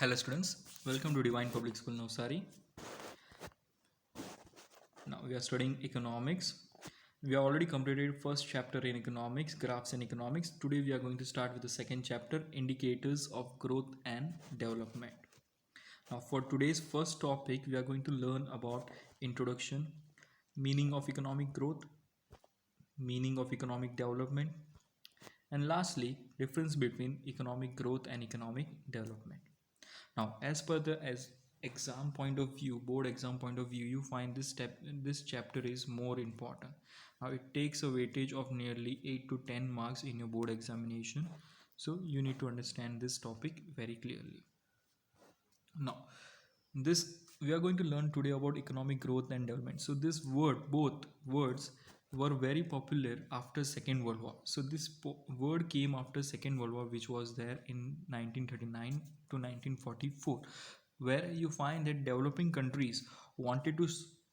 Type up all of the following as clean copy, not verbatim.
Hello students, welcome to Divine Public School Navsari. Now we are studying economics. We have already completed first chapter in economics, graphs and economics. Today we are going to start with the second chapter, indicators of growth and development. Now for today's first topic, we are going to learn about introduction, meaning of economic growth, meaning of economic development, and lastly, difference between economic growth and economic development. Now, as per the exam point of view, board exam point of view, you find this chapter is more important. Now, it takes a weightage of nearly 8 to 10 marks in your board examination. So, you need to understand this topic very clearly. Now, this we are going to learn today about economic growth and development. So, both words were very popular after Second World War. So, this word came after Second World War, which was there in 1939 to 1944, where you find that developing countries wanted to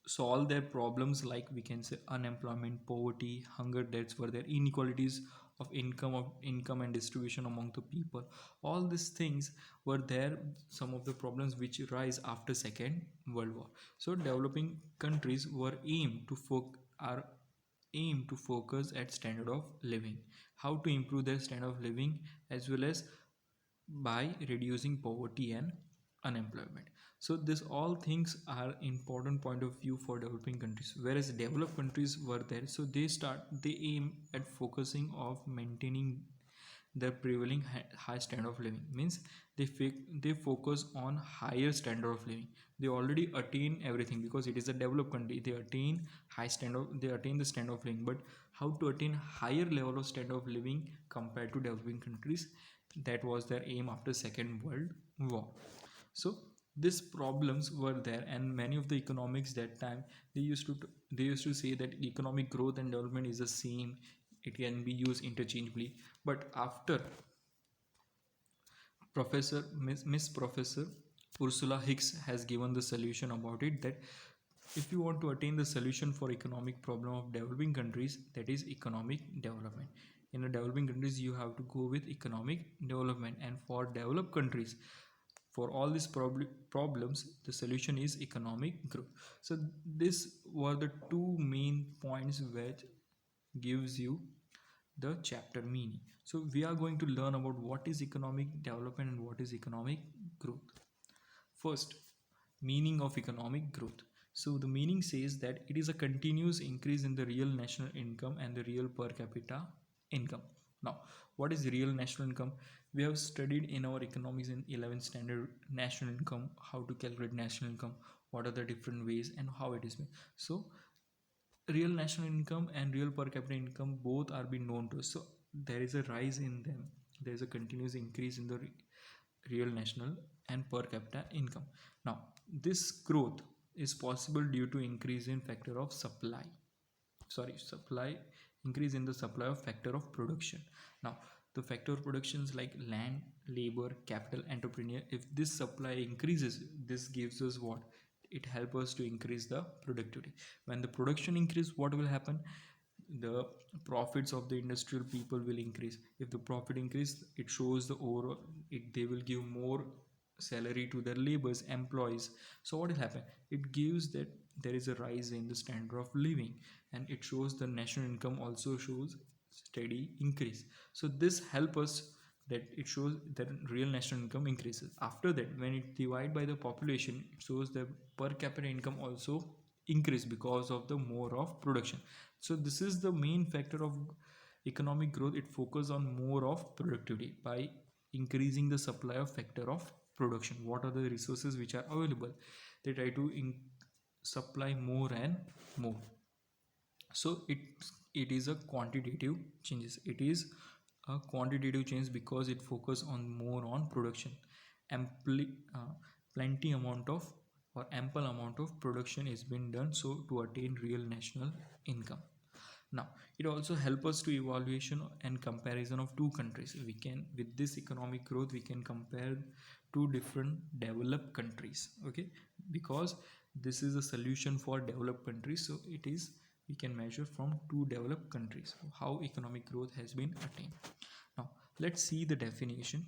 solve their problems, like we can say unemployment, poverty, hunger, deaths were there, inequalities of income and distribution among the people. All these things were there, some of the problems which rise after Second World War. So developing countries were aim to focus at standard of living, how to improve their standard of living, as well as by reducing poverty and unemployment. So this all things are important point of view for developing countries, whereas developed countries were there, so they aim at focusing of maintaining their prevailing high standard of living. Means they focus on higher standard of living. They already attain everything because it is a developed country. They attain the standard of living, but how to attain higher level of standard of living compared to developing countries, that was their aim after Second World War. So these problems were there, and many of the economics that time, they used to say that economic growth and development is the same, it can be used interchangeably. But after Miss Professor Ursula Hicks has given the solution about it, that if you want to attain the solution for economic problem of developing countries, that is economic development. In the developing countries, you have to go with economic development, and for developed countries, for all these problems, the solution is economic growth. So these were the two main points which gives you the chapter meaning. So we are going to learn about what is economic development and what is economic growth. First, meaning of economic growth. So the meaning says that it is a continuous increase in the real national income and the real per capita income. Now, what is real national income? We have studied in our economics in 11th standard national income, how to calculate national income, what are the different ways and how it is made. So real national income and real per capita income both are being known to us. So there is a rise in them. There is a continuous increase in the real national and per capita income. Now, this growth is possible due to increase in factor of supply increase in the supply of factor of production. Now, the factor of productions like land, labor, capital, entrepreneur, if this supply increases, this gives us what? It helps us to increase the productivity. When the production increase, what will happen? The profits of the industrial people will increase. If the profit increase, it shows the overall, they will give more salary to their laborers, employees. So what will happen? It gives that there is a rise in the standard of living, and it shows the national income also shows steady increase. So this help us, that it shows that real national income increases. After that, when it divide by the population, it shows that per capita income also increase because of the more of production. So this is the main factor of economic growth. It focus on more of productivity by increasing the supply of factor of production. What are the resources which are available? They try to supply more and more. So it is a quantitative changes. It is a quantitative change because it focus on more on production. Plenty amount of or ample amount of production is being done, so to attain real national income. Now, it also help us to evaluation and comparison of two countries. We can, with this economic growth, we can compare two different developed countries, okay, because this is a solution for developed countries. So it is, we can measure from two developed countries how economic growth has been attained. Now let's see the definition.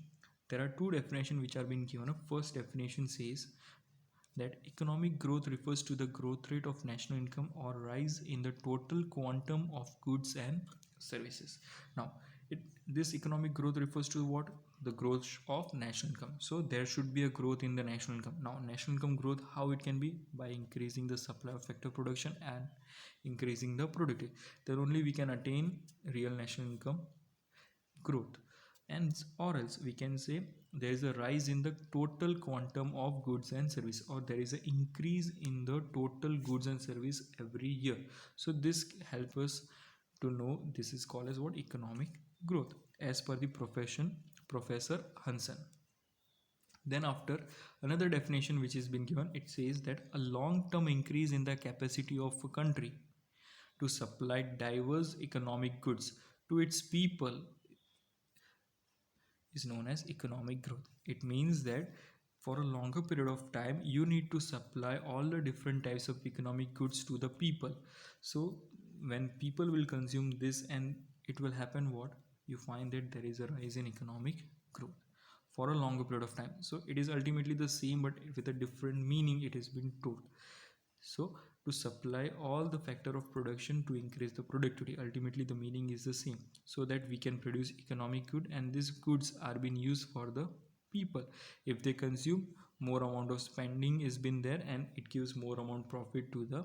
There are two definitions which are being given. First definition says that economic growth refers to the growth rate of national income or rise in the total quantum of goods and services. Now, this economic growth refers to what? The growth of national income. So there should be a growth in the national income. Now, national income growth, how it can be? By increasing the supply of factor production and increasing the productivity. Then only we can attain real national income growth. And or else we can say there is a rise in the total quantum of goods and service, or there is an increase in the total goods and service every year. So this helps us to know this is called as what? Economic growth, as per the Professor Hansen. Then after, another definition which has been given, it says that a long-term increase in the capacity of a country to supply diverse economic goods to its people is known as economic growth. It means that for a longer period of time you need to supply all the different types of economic goods to the people. So when people will consume this, and it will happen what? You find that there is a rise in economic growth for a longer period of time. So it is ultimately the same, but with a different meaning it has been told. So to supply all the factor of production to increase the productivity, ultimately the meaning is the same, so that we can produce economic good, and these goods are being used for the people. If they consume, more amount of spending is been there, and it gives more amount profit to the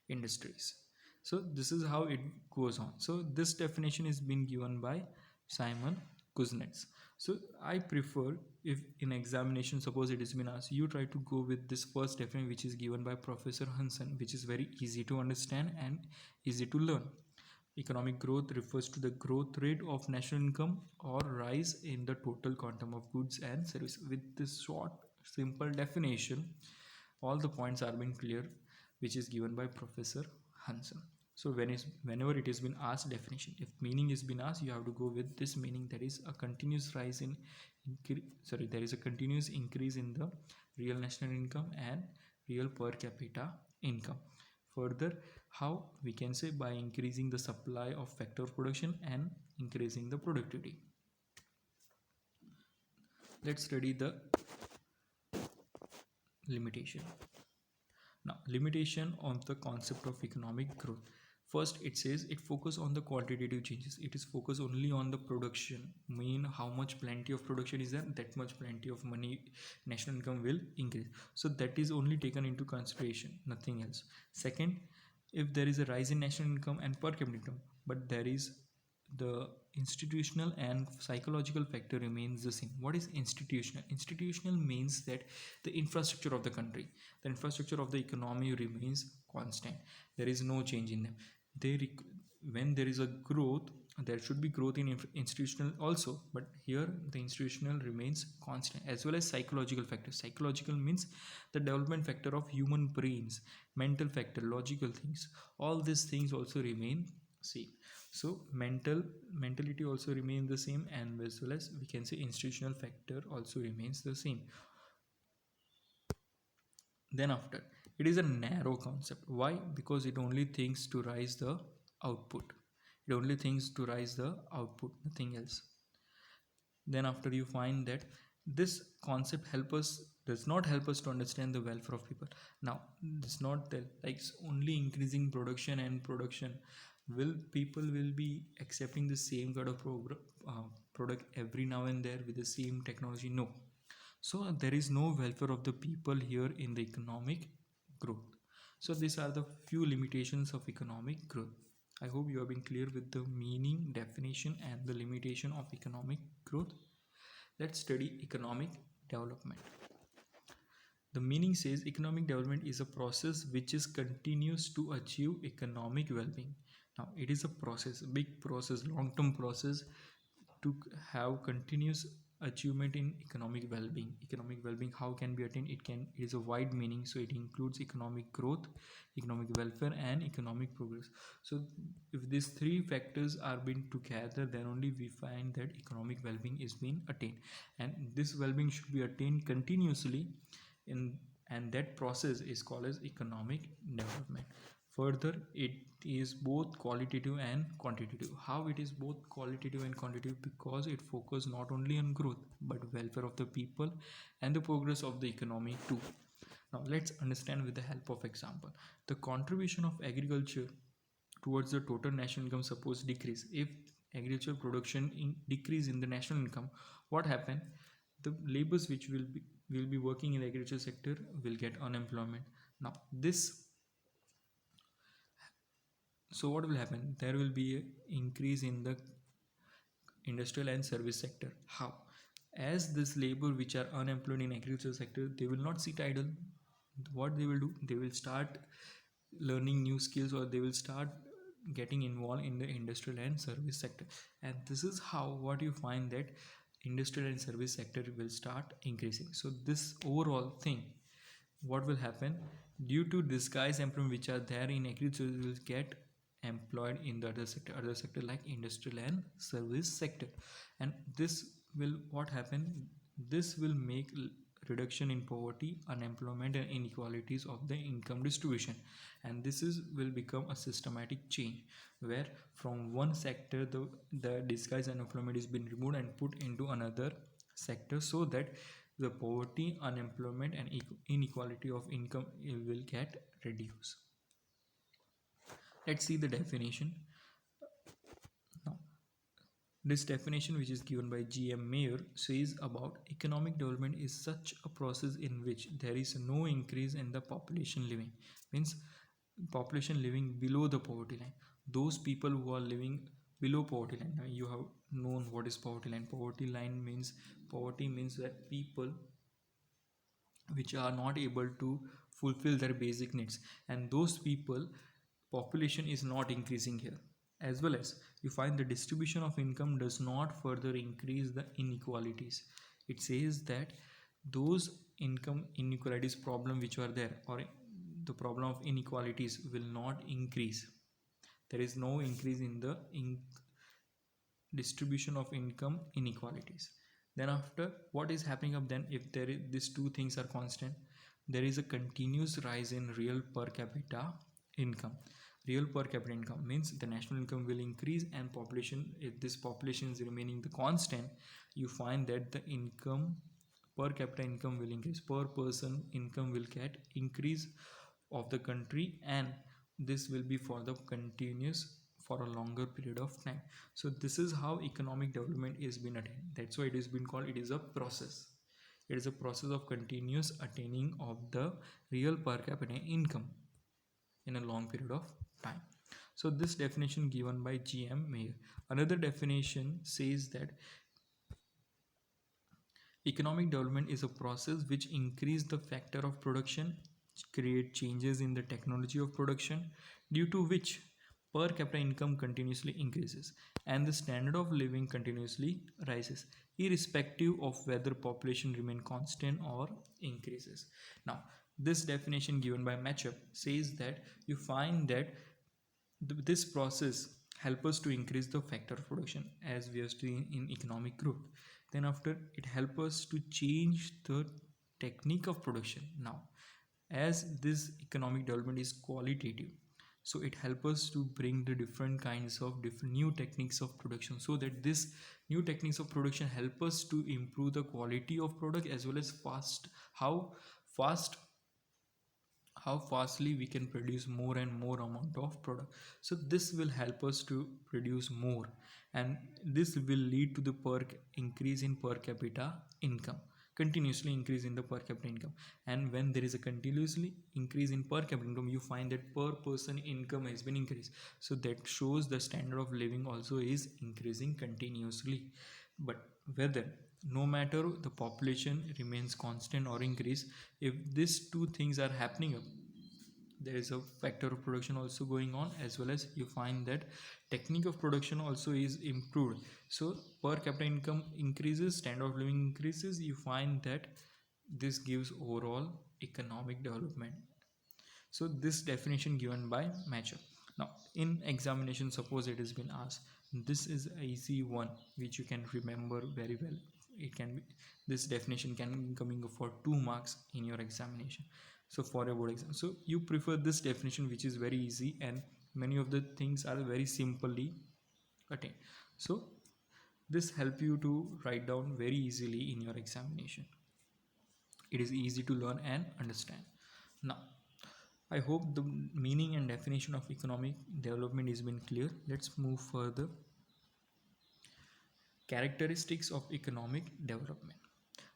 industries. So this is how it goes on. So this definition is being given by Simon Kuznets. So I prefer, if in examination suppose it has been asked, you try to go with this first definition which is given by Professor Hansen, which is very easy to understand and easy to learn. Economic growth refers to the growth rate of national income or rise in the total quantum of goods and services. With this short simple definition, all the points are being clear, which is given by Professor Hansen. So whenever it has been asked definition, if meaning is been asked, you have to go with this meaning. There is a continuous rise in there is a continuous increase in the real national income and real per capita income. Further, how we can say? By increasing the supply of factor of production and increasing the productivity. Let's study the limitation. Now, limitation on the concept of economic growth. First, it says it focus on the quantitative changes. It is focused only on the production. Mean how much plenty of production is there, that much plenty of money, national income will increase. So that is only taken into consideration, nothing else. Second, if there is a rise in national income and per capita income, but there is the institutional and psychological factor remains the same. What is institutional? Institutional means that the infrastructure of the country, the infrastructure of the economy remains constant. There is no change in them. When there is a growth, there should be growth in institutional also, but here the institutional remains constant, as well as psychological factors. Psychological means the development factor of human brains, mental factor, logical things. All these things also remain same. So mentality also remains the same, and as well as we can say institutional factor also remains the same. Then after, it is a narrow concept. Why? Because it only thinks to rise the output. It only thinks to rise the output, nothing else. Then after, you find that this concept does not help us to understand the welfare of people. Now, it's not that like only increasing production and production people will be accepting the same kind of product every now and there with the same technology. No. So there is no welfare of the people here in the economic growth. So these are the few limitations of economic growth. I hope you have been clear with the meaning, definition, and the limitation of economic growth. Let's study economic development. The meaning says economic development is a process which is continuous to achieve economic well-being. Now it is a process, a big process, long-term process to have continuous achievement in economic well-being. Economic well-being, how can be attained? It is a wide meaning, so it includes economic growth, economic welfare, and economic progress. So if these three factors are being together, then only we find that economic well-being is being attained, and this well-being should be attained continuously and that process is called as economic development. Further, it is both qualitative and quantitative. How it is both qualitative and quantitative? Because it focuses not only on growth but welfare of the people and the progress of the economy too. Now let's understand with the help of example. The contribution of agriculture towards the total national income suppose decrease. If agricultural production decrease in the national income, what happen? The laborers which will be working in the agriculture sector will get unemployment. Now this, so what will happen? There will be a increase in the industrial and service sector. How? As this labor which are unemployed in agriculture sector, they will not sit idle. What they will do? They will start learning new skills, or they will start getting involved in the industrial and service sector. And this is how what you find that industrial and service sector will start increasing. So this overall thing, what will happen? Due to disguised employment which are there in agriculture, will get employed in the other sector like industrial and service sector. And this will what happen? This will make reduction in poverty, unemployment and inequalities of the income distribution. And this is will become a systematic change where from one sector the disguised unemployment is being removed and put into another sector, so that the poverty, unemployment and inequality of income will get reduced. Let's see the definition. Now, this definition, which is given by G.M. Mayer, says about economic development is such a process in which there is no increase in the population living. Means population living below the poverty line. Those people who are living below poverty line. Now you have known what is poverty line. Poverty means that people which are not able to fulfill their basic needs, and those people population is not increasing here. As well as you find the distribution of income does not further increase the inequalities. It says that those income inequalities problem which are there, or the problem of inequalities, will not increase. There is no increase in the distribution of income inequalities. Then after, what is happening up then? If there is these two things are constant, there is a continuous rise in real per capita income. Real per capita income means the national income will increase, and population, if this population is remaining the constant, you find that the income, per capita income will increase, per person income will get increase of the country, and this will be for the continuous for a longer period of time. So this is how economic development is being attained. That's why it is been called, it is a process. It is a process of continuous attaining of the real per capita income in a long period of time. So this definition given by G.M. Mayer. Another definition says that economic development is a process which increase the factor of production, create changes in the technology of production, due to which per capita income continuously increases and the standard of living continuously rises, irrespective of whether population remain constant or increases. Now, this definition given by Matchup says that you find that this process help us to increase the factor of production as we are seeing in economic growth. Then after, it help us to change the technique of production. Now, as this economic development is qualitative, so it help us to bring the different kinds of different new techniques of production, so that this new techniques of production help us to improve the quality of product, as well as fast how fastly we can produce more and more amount of product. So this will help us to produce more, and this will lead to the increase in per capita income, continuously increase in the per capita income. And when there is a continuously increase in per capita income, you find that per person income has been increased, so that shows the standard of living also is increasing continuously. But whether, no matter the population remains constant or increase, if these two things are happening up, there is a factor of production also going on, as well as you find that technique of production also is improved, so per capita income increases, standard of living increases, you find that this gives overall economic development. So this definition given by Matchup. Now in examination, suppose it has been asked, this is a easy one which you can remember very well. It can be, this definition can be coming for 2 marks in your examination. So for a board exam, so you prefer this definition, which is very easy and many of the things are very simply attained. So this help you to write down very easily in your examination. It is easy to learn and understand. Now I hope the meaning and definition of economic development has been clear. Let's move further. Characteristics of economic development.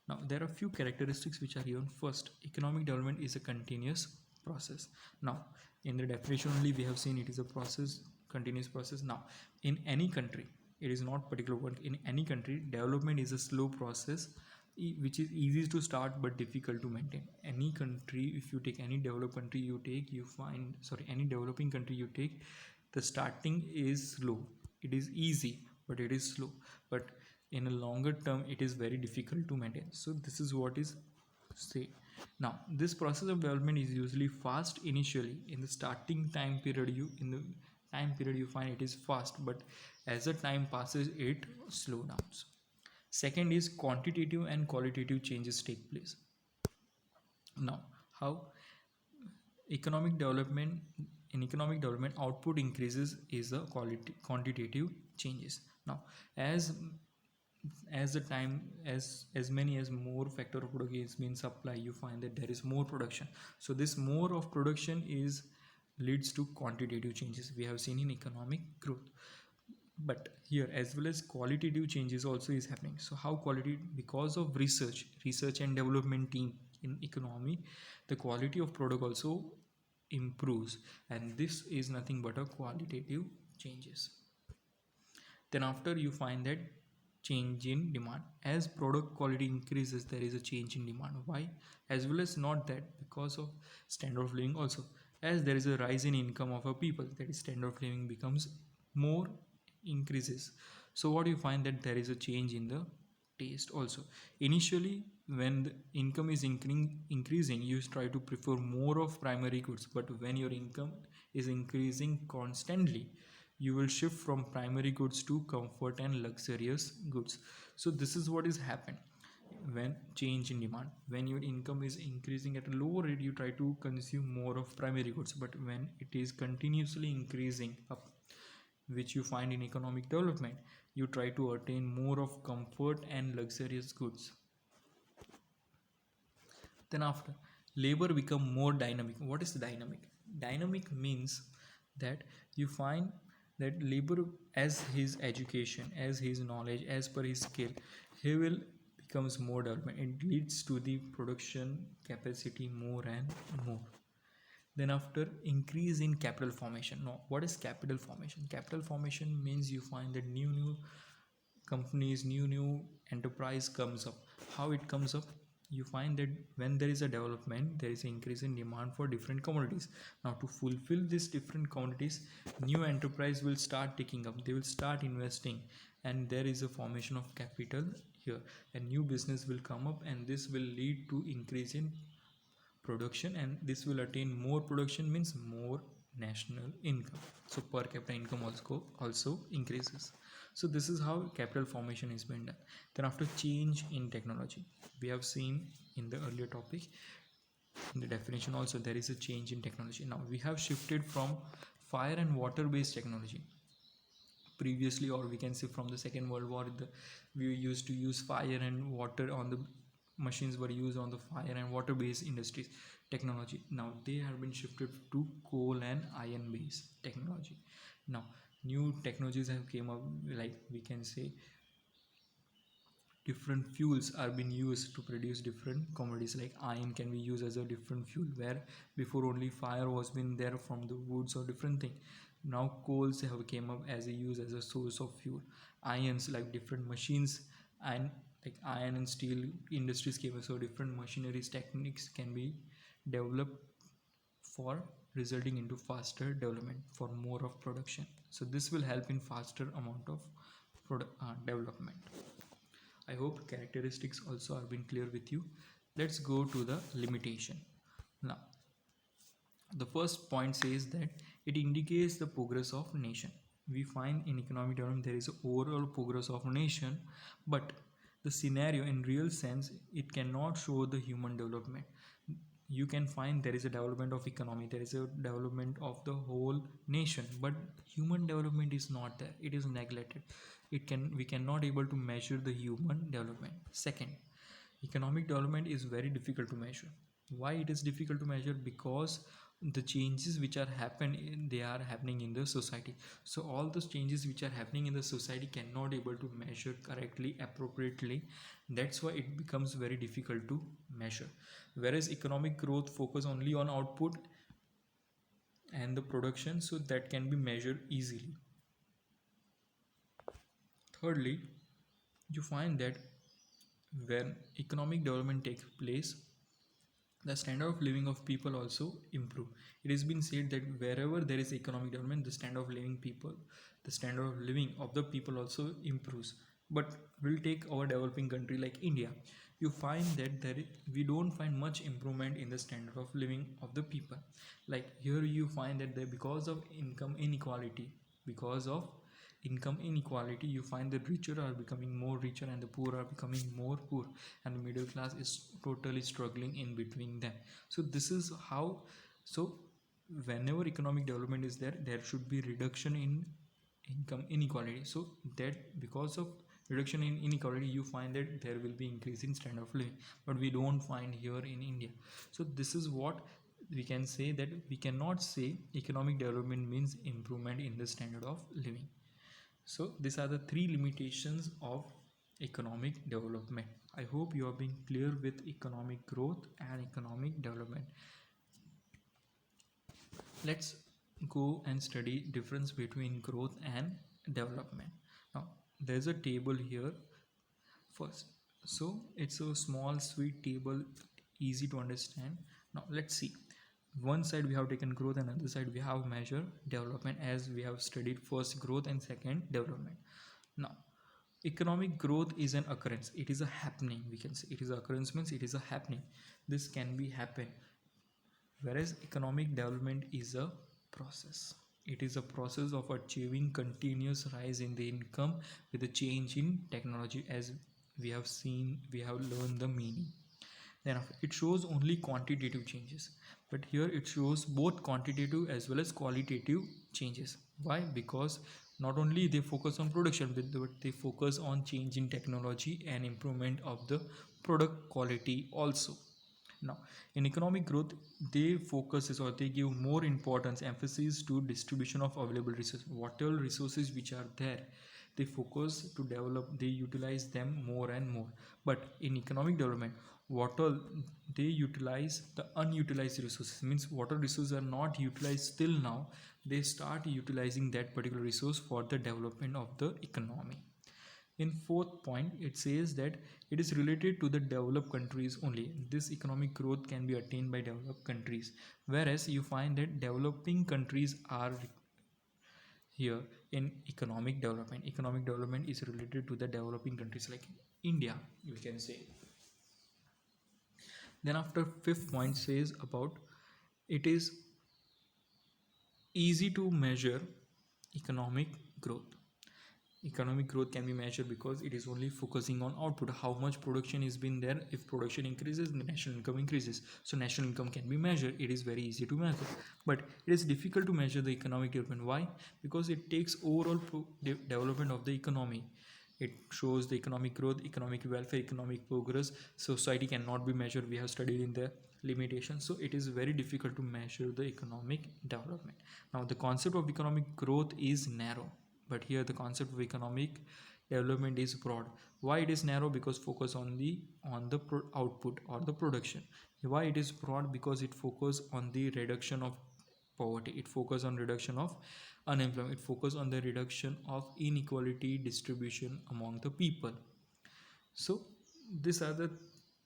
Now, there are few characteristics which are given. First, economic development is a continuous process. Now, in the definition only we have seen it is a process, continuous process. Now, in any country, it is not particular one. In any country, development is a slow process which is easy to start but difficult to maintain. Any country, if you take any developed country you take, you find, sorry, any developing country you take, the starting is slow. It is easy, but it is slow. But in a longer term, it is very difficult to maintain. So this is what is say. Now, this process of development is usually fast initially. In the starting time period, you find it is fast, but as the time passes, it slow down. Second is quantitative and qualitative changes take place. Now, how economic development in economic development output increases is the quantitative changes. Now, as the time as many as more factor of production is being supply, you find that there is more production. So this more of production is leads to quantitative changes we have seen in economic growth. But here as well as qualitative changes also is happening. So how quality? Because of research and development team in economy, the quality of product also improves, and this is nothing but a qualitative changes. Then after, you find that change in demand. As product quality increases, there is a change in demand. Why? As well as not that, because of standard of living also. As there is a rise in income of a people, that is standard of living becomes more increases. So what you find that there is a change in the taste also. Initially, when the income is increasing, you try to prefer more of primary goods, but when your income is increasing constantly, you will shift from primary goods to comfort and luxurious goods. So this is what is happened when change in demand. When your income is increasing at a lower rate, you try to consume more of primary goods, but when it is continuously increasing up, which you find in economic development, you try to attain more of comfort and luxurious goods. Then after, labor become more dynamic. What is dynamic? Dynamic means that you find that labor, as his education, as his knowledge, as per his skill, he will becomes more development. It leads to the production capacity more and more. Then after, increase in capital formation. Now, what is capital formation? Capital formation means you find that new companies, new enterprise comes up. How it comes up? You find that when there is a development, there is an increase in demand for different commodities. Now, to fulfill these different commodities, new enterprise will start taking up. They will start investing, and there is a formation of capital here. A new business will come up, and this will lead to increase in production, and this will attain more production means more national income. So per capita income also increases. So this is how capital formation is being done. Then after, change in technology. We have seen in the earlier topic, in the definition also, there is a change in technology. Now we have shifted from fire and water based technology. Previously, or we can say from the Second World War, we used to use fire and water on the machines were used on the fire and water based industries technology. Now they have been shifted to coal and iron based technology. Now new technologies have came up, like we can say different fuels are being used to produce different commodities. Like iron can be used as a different fuel, where before only fire was been there from the woods or different thing. Now coals have came up as a use as a source of fuel. Irons, like different machines, and like iron and steel industries came up, so different machineries techniques can be developed for resulting into faster development for more of production. So this will help in faster amount of development. I hope characteristics also are been clear with you. Let's go to the limitation. Now, the first point says that it indicates the progress of nation. We find in economic development there is an overall progress of nation, but the scenario in real sense, it cannot show the human development. you can find there is a development of economy, there is a development of the whole nation, but human development is not there, it is neglected. We cannot able to measure the human development. Second, economic development is very difficult to measure. Why it is difficult to measure? Because the changes which are they are happening in the society. So all those changes which are happening in the society cannot able to measure correctly, appropriately. That's why it becomes very difficult to measure. Whereas economic growth focus only on output and the production, so that can be measured easily. Thirdly, you find that when economic development takes place, the standard of living of people also improve. It has been said that wherever there is economic development, the standard of living of the people also improves. But we'll take our developing country like India. You find that we don't find much improvement in the standard of living of the people. Like here you find that because of income inequality, you find the richer are becoming more richer and the poor are becoming more poor, and the middle class is totally struggling in between them. So this is how, so whenever economic development is there, there should be reduction in income inequality. So that because of reduction in inequality, you find that there will be increase in standard of living, but we don't find here in India. So this is what we can say, that we cannot say economic development means improvement in the standard of living. So these are the three limitations of economic development. I hope you are being clear with economic growth and economic development. Let's go and study difference between growth and development. Now there's a table here first. So it's a small sweet table, easy to understand. Now let's see. One side we have taken growth and other side we have measured development, as we have studied first growth and second development. Now economic growth is an occurrence, it is a happening. We can say it is occurrence means it is a happening, this can be happen. Whereas economic development is a process, it is a process of achieving continuous rise in the income with a change in technology, as we have learned the meaning. Then it shows only quantitative changes, but here it shows both quantitative as well as qualitative changes. Why? Because not only they focus on production, but they focus on change in technology and improvement of the product quality also. Now in economic growth, they give more importance, emphasis to distribution of available resources. Whatever resources which are there, they focus to develop, they utilize them more and more. But in economic development, what all they utilize the unutilized resources, means water resources are not utilized till now, they start utilizing that particular resource for the development of the economy. In fourth point, it says that it is related to the developed countries only. This economic growth can be attained by developed countries, whereas you find that developing countries are here in economic development. Economic development is related to the developing countries like India, we can say. Then after fifth point says about it is easy to measure economic growth. Economic growth can be measured because it is only focusing on output, how much production is been there. If production increases, the national income increases, so national income can be measured, it is very easy to measure. But it is difficult to measure the economic development. Why? Because it takes overall development of the economy. It shows the economic growth, economic welfare, economic progress. Society cannot be measured, we have studied in the limitations. So it is very difficult to measure the economic development. Now the concept of economic growth is narrow, but here the concept of economic development is broad. Why it is narrow? Because focus on the output or the production. Why it is broad? Because it focus on the reduction of poverty, it focus on reduction of unemployment, it focus on the reduction of inequality distribution among the people. So these are the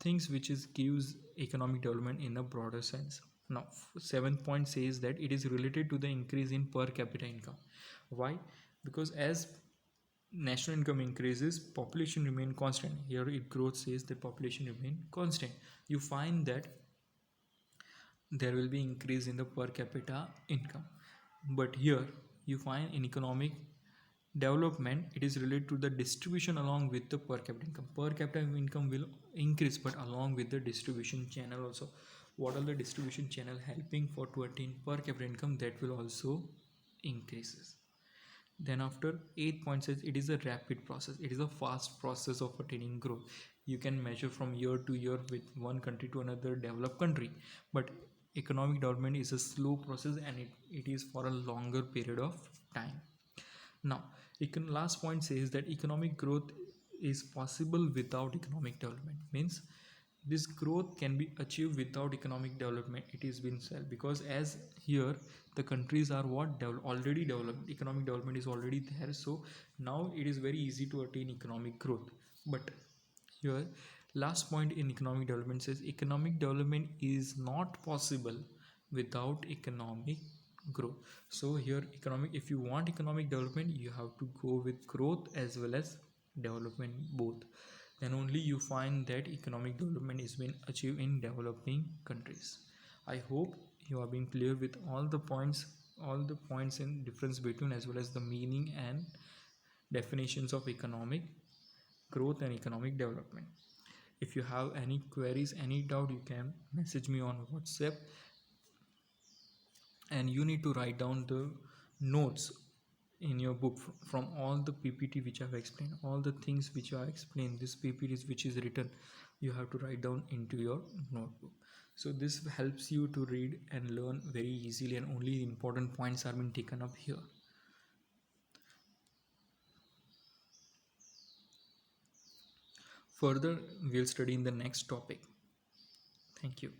things which is gives economic development in a broader sense. Now seventh point says that it is related to the increase in per capita income. Why? Because as national income increases, population remain constant. Here it growth says that population remain constant. You find that there will be increase in the per capita income, but here you find in economic development it is related to the distribution along with the per capita income. Per capita income will increase, but along with the distribution channel also. what are the distribution channel helping for to attain per capita income, that will also increases. Then after 8 point says it is a rapid process, it is a fast process of attaining growth. You can measure from year to year with one country to another developed country, but economic development is a slow process and it is for a longer period of time. Now, last point says that economic growth is possible without economic development. Means this growth can be achieved without economic development. It is been said because as here the countries are what already developed. Economic development is already there. So now it is very easy to attain economic growth. But here last point in economic development says economic development is not possible without economic growth. So here economic, if you want economic development, you have to go with growth as well as development both. Then only you find that economic development is being achieved in developing countries. I hope you have been clear with all the points in difference between as well as the meaning and definitions of economic growth and economic development. If you have any queries, any doubt, you can message me on WhatsApp, and you need to write down the notes in your book from all the PPT which I have explained, all the things which I explained, this PPTs which is written, you have to write down into your notebook. So this helps you to read and learn very easily, and only important points are being taken up here. Further, we'll study in the next topic. Thank you.